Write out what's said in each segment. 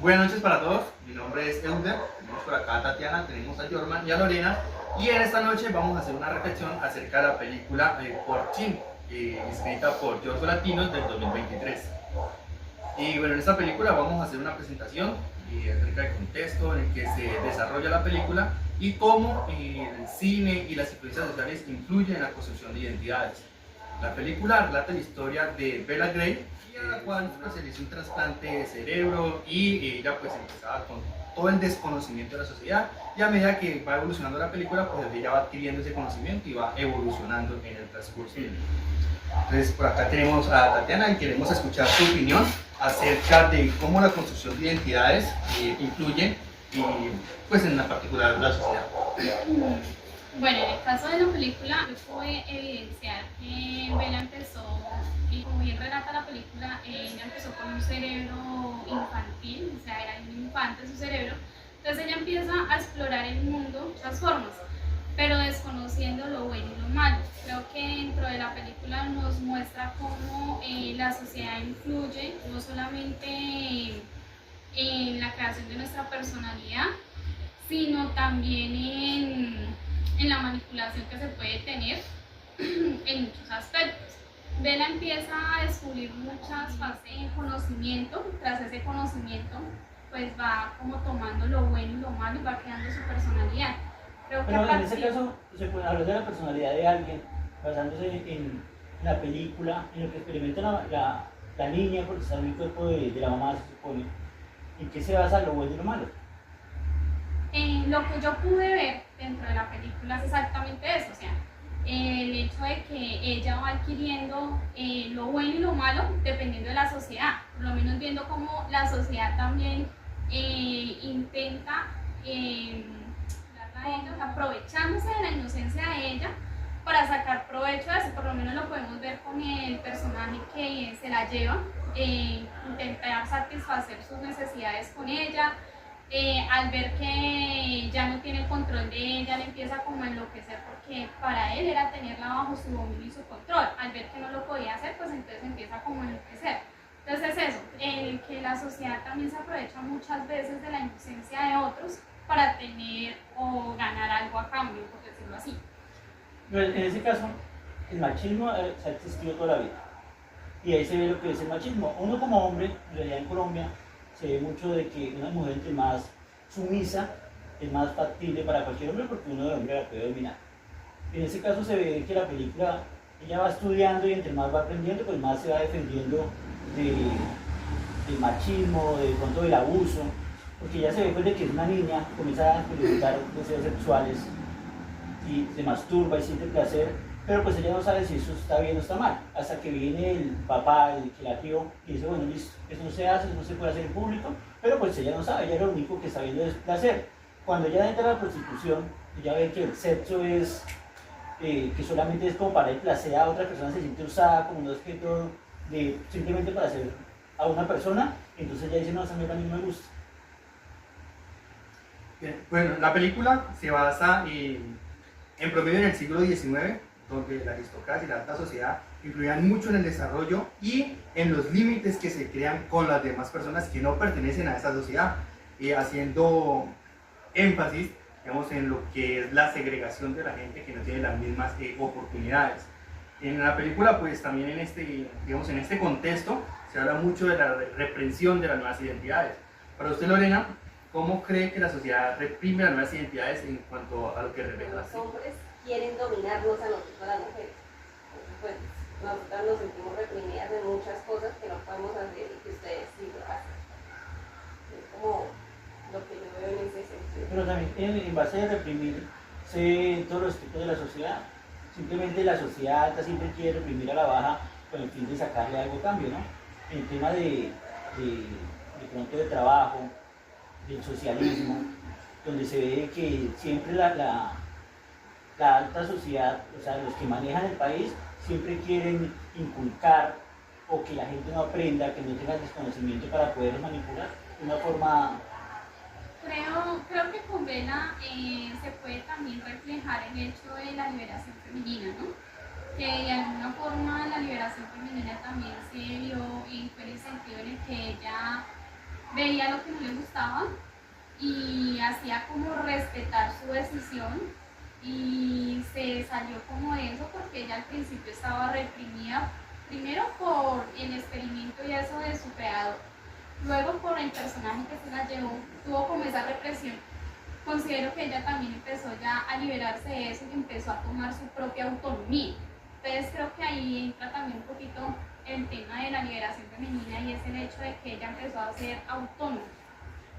Buenas noches para todos, mi nombre es Euder, tenemos por acá a Tatiana, tenemos a Jorman y a Lorena, y en esta noche vamos a hacer una reflexión acerca de la película Porchin, escrita por Yorgos Lanthimos del 2023. Y bueno, en esta película vamos a hacer una presentación acerca del contexto en el que se desarrolla la película y cómo el cine y las influencias sociales influyen en la construcción de identidades. La película relata la historia de Bella Gray, a la cual pues, se le hizo un trasplante de cerebro y ella pues empezaba con todo el desconocimiento de la sociedad, y a medida que va evolucionando la película pues ella va adquiriendo ese conocimiento y va evolucionando en el transcurso. Entonces por acá tenemos a Tatiana y queremos escuchar su opinión acerca de cómo la construcción de identidades influye pues en la particular la sociedad. Bueno, en el caso de la película, yo puedo evidenciar que Bella empezó, y como bien relata la película, ella empezó con un cerebro infantil, o sea, era un infante su cerebro. Entonces ella empieza a explorar el mundo de muchas formas, pero desconociendo lo bueno y lo malo. Creo que dentro de la película nos muestra cómo la sociedad influye no solamente en la creación de nuestra personalidad, sino también en la manipulación que se puede tener en muchos aspectos. Bella empieza a descubrir muchas fases de conocimiento. Tras ese conocimiento pues va como tomando lo bueno y lo malo y va creando su personalidad. Creo que en ese caso se puede hablar de la personalidad de alguien basándose en la película, en lo que experimenta la niña, porque está en el cuerpo de la mamá, se supone. ¿En qué se basa lo bueno y lo malo? Lo que yo pude ver dentro de la película es exactamente eso, o sea, el hecho de que ella va adquiriendo lo bueno y lo malo dependiendo de la sociedad, por lo menos viendo cómo la sociedad también intenta aprovechándose de la inocencia de ella para sacar provecho de eso. Por lo menos lo podemos ver con el personaje que se la lleva, intentar satisfacer sus necesidades con ella. Al ver que ya no tiene el control de ella, le empieza como a enloquecer, porque para él era tenerla bajo su dominio y su control. Al ver que no lo podía hacer, pues entonces empieza como a enloquecer. Entonces es eso, que la sociedad también se aprovecha muchas veces de la inocencia de otros para tener o ganar algo a cambio, por decirlo así. En ese caso, el machismo se ha existido toda la vida. Y ahí se ve lo que es el machismo. Uno como hombre, en realidad en Colombia, se ve mucho de que una mujer entre más sumisa es más factible para cualquier hombre porque uno de hombre la puede dominar. En ese caso se ve que la película, ella va estudiando y entre más va aprendiendo, pues más se va defendiendo del machismo, de pronto del abuso, porque ya se ve pues de que es una niña, comienza a experimentar deseos sexuales y se masturba y siente placer, pero pues ella no sabe si eso está bien o está mal, hasta que viene el papá, el que la crió, y dice, bueno, listo, eso no se hace, eso no se puede hacer en público, pero pues ella no sabe, ella lo único que está viendo es placer. Cuando ella entra a la prostitución, ella ve que el sexo es, que solamente es como para el placer a otra persona, se siente usada como un objeto simplemente para hacer a una persona, entonces ella dice, no, esa mierda a mí no me gusta. Bueno, la película se basa en promedio en el siglo XIX, donde la aristocracia y la alta sociedad influían mucho en el desarrollo y en los límites que se crean con las demás personas que no pertenecen a esa sociedad, haciendo énfasis, digamos, en lo que es la segregación de la gente que no tiene las mismas oportunidades. En la película, pues también digamos, en este contexto se habla mucho de la reprensión de las nuevas identidades. Para usted, Lorena, ¿cómo cree que la sociedad reprime las nuevas identidades en cuanto a lo que refleja? Los hombres quieren dominarnos a nosotros las mujeres. Entonces, pues, nosotras nos sentimos reprimidas en muchas cosas que no podemos hacer y que ustedes sí lo hacen. Es como lo que yo veo en ese sentido. Pero también en base a reprimirse todos los tipos de la sociedad. Simplemente la sociedad alta siempre quiere reprimir a la baja con el fin de sacarle algo a cambio, ¿no? En el tema de pronto de trabajo, del socialismo, donde se ve que siempre la alta sociedad, o sea, los que manejan el país, siempre quieren inculcar o que la gente no aprenda, que no tenga desconocimiento para poder manipular de una forma. Creo que con Bella se puede también reflejar el hecho de la liberación femenina, ¿no? Que de alguna forma la liberación femenina también se vio en el sentido en el que ella veía lo que no le gustaba y hacía como respetar su decisión y se salió como de eso porque ella al principio estaba reprimida, primero por el experimento y eso de su creador, luego por el personaje que se la llevó, tuvo como esa represión. Considero que ella también empezó ya a liberarse de eso y empezó a tomar su propia autonomía. Entonces creo que ahí entra también un poquito el tema de la liberación femenina y es el hecho de que ella empezó a ser autónoma.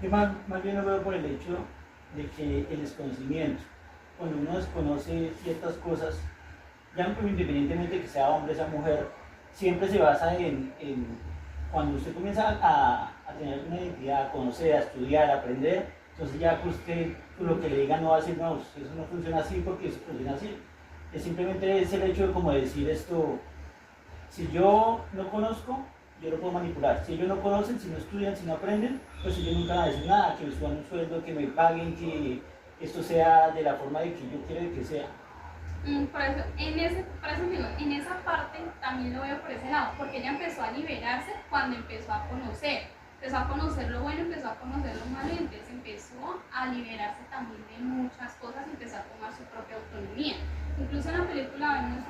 Yo más bien lo veo por el hecho de que el desconocimiento, cuando uno desconoce ciertas cosas, ya independientemente de que sea hombre o sea mujer, siempre se basa en cuando usted comienza a tener una identidad, a conocer, a estudiar, a aprender, entonces ya que usted lo que le diga no va a decir, no, eso no funciona así porque eso funciona así. Es simplemente es el hecho de como decir esto, si yo no conozco, yo lo puedo manipular. Si ellos no conocen, si no estudian, si no aprenden, pues ellos nunca van a decir nada, que me suban un sueldo, que me paguen, que esto sea de la forma de que yo quiero que sea. Por eso digo, en esa parte también lo veo por ese lado, porque ella empezó a liberarse cuando empezó a conocer lo bueno, empezó a conocer lo malo y entonces empezó a liberarse también de muchas cosas y empezó a tomar su propia autonomía. Incluso en la película vemos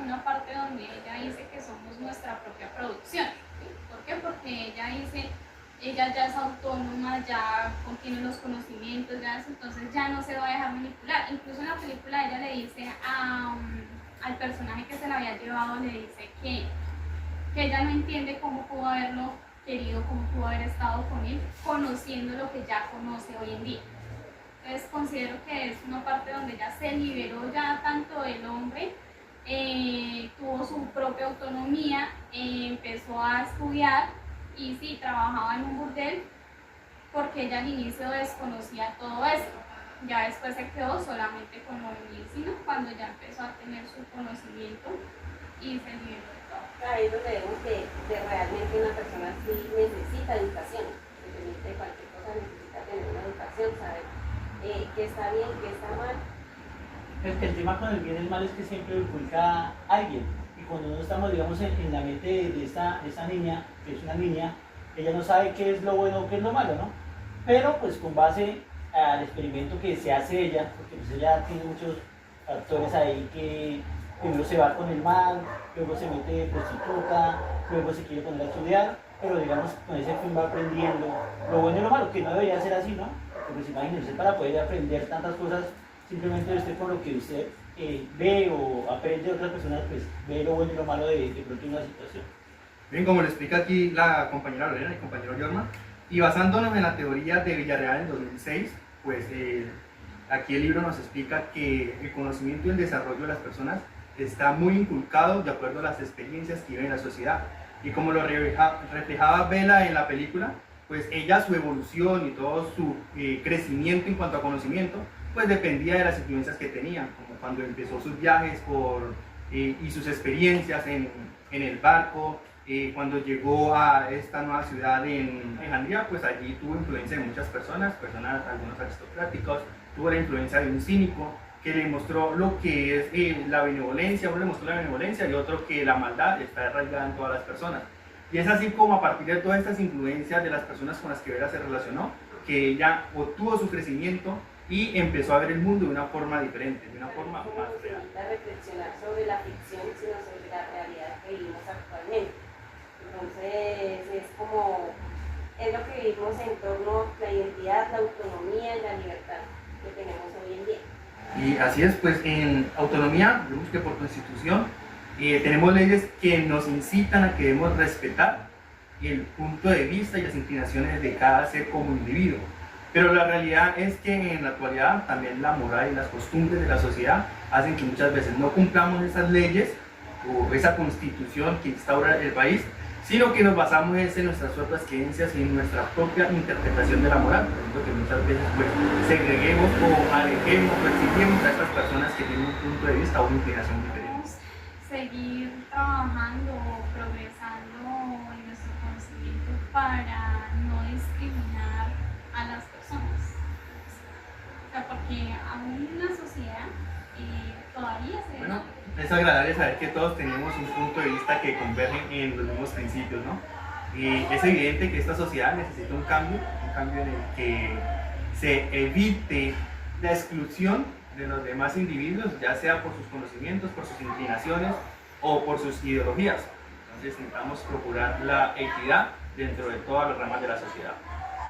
una parte donde ella dice que somos nuestra propia producción. ¿Sí? ¿Por qué? Porque ella dice, ella ya es autónoma, ya contiene los conocimientos, ya eso, entonces ya no se va a dejar manipular. Incluso en la película ella le dice al personaje que se la había llevado, le dice que ella no entiende cómo pudo haberlo querido, cómo pudo haber estado con él, conociendo lo que ya conoce hoy en día. Entonces considero que es una parte donde ella se liberó ya tanto del hombre, tuvo su propia autonomía, empezó a estudiar y sí, trabajaba en un burdel porque ella al inicio desconocía todo esto. Ya después se quedó solamente con lo de medicina cuando ya empezó a tener su conocimiento y se liberó de todo. Ahí es donde vemos que realmente una persona sí necesita educación, independientemente de cualquier cosa necesita tener una educación, saber qué está bien, qué está mal. El tema con el bien y el mal es que siempre lo inculca alguien. Y cuando no estamos, digamos, en la mente de esta niña, que es una niña, ella no sabe qué es lo bueno o qué es lo malo, ¿no? Pero pues con base al experimento que se hace ella, porque pues ella tiene muchos factores ahí que primero se va con el mal, luego se mete prostituta, luego se quiere poner a estudiar, pero digamos con ese fin va aprendiendo lo bueno y lo malo, que no debería ser así, ¿no? Porque pues imagínense, para poder aprender tantas cosas, simplemente usted con lo que usted ve o aprende de otras personas, pues ve lo bueno y lo malo de pronto una situación. Bien, como lo explica aquí la compañera Lorena y el compañero Yorma, y basándonos en la teoría de Villarreal en 2006, pues aquí el libro nos explica que el conocimiento y el desarrollo de las personas está muy inculcado de acuerdo a las experiencias que vive en la sociedad. Y como lo reflejaba Bella en la película, pues ella, su evolución y todo su crecimiento en cuanto a conocimiento, pues dependía de las influencias que tenía, como cuando empezó sus viajes y sus experiencias en el barco, cuando llegó a esta nueva ciudad en Alejandría, pues allí tuvo influencia de muchas personas, algunos aristocráticos, tuvo la influencia de un cínico que le mostró lo que es la benevolencia, uno le mostró la benevolencia y otro que la maldad está arraigada en todas las personas. Y es así como a partir de todas estas influencias de las personas con las que Vera se relacionó, que ella obtuvo su crecimiento y empezó a ver el mundo de una forma diferente, de una forma más real. Necesita reflexionar sobre la ficción, sino sobre la realidad que vivimos actualmente. Entonces es lo que vivimos en torno a la identidad, la autonomía y la libertad que tenemos hoy en día. Y así es, pues en autonomía, vemos que por constitución tenemos leyes que nos incitan a que debemos respetar el punto de vista y las inclinaciones de cada ser como individuo. Pero la realidad es que en la actualidad también la moral y las costumbres de la sociedad hacen que muchas veces no cumplamos esas leyes o esa constitución que instaura el país, sino que nos basamos en nuestras propias creencias y en nuestra propia interpretación de la moral, por ejemplo, que muchas veces pues, segreguemos o alejemos o exigimos a estas personas que tienen un punto de vista o una inclinación diferente. Seguir trabajando o progresando en nuestro conocimiento para no discriminar a las personas. O sea, porque aún en la sociedad todavía se Bueno, es agradable saber que todos tenemos un punto de vista que convergen en los mismos principios, ¿no? Es evidente que esta sociedad necesita un cambio en el que se evite la exclusión de los demás individuos, ya sea por sus conocimientos, por sus inclinaciones o por sus ideologías. Entonces necesitamos procurar la equidad dentro de todas las ramas de la sociedad.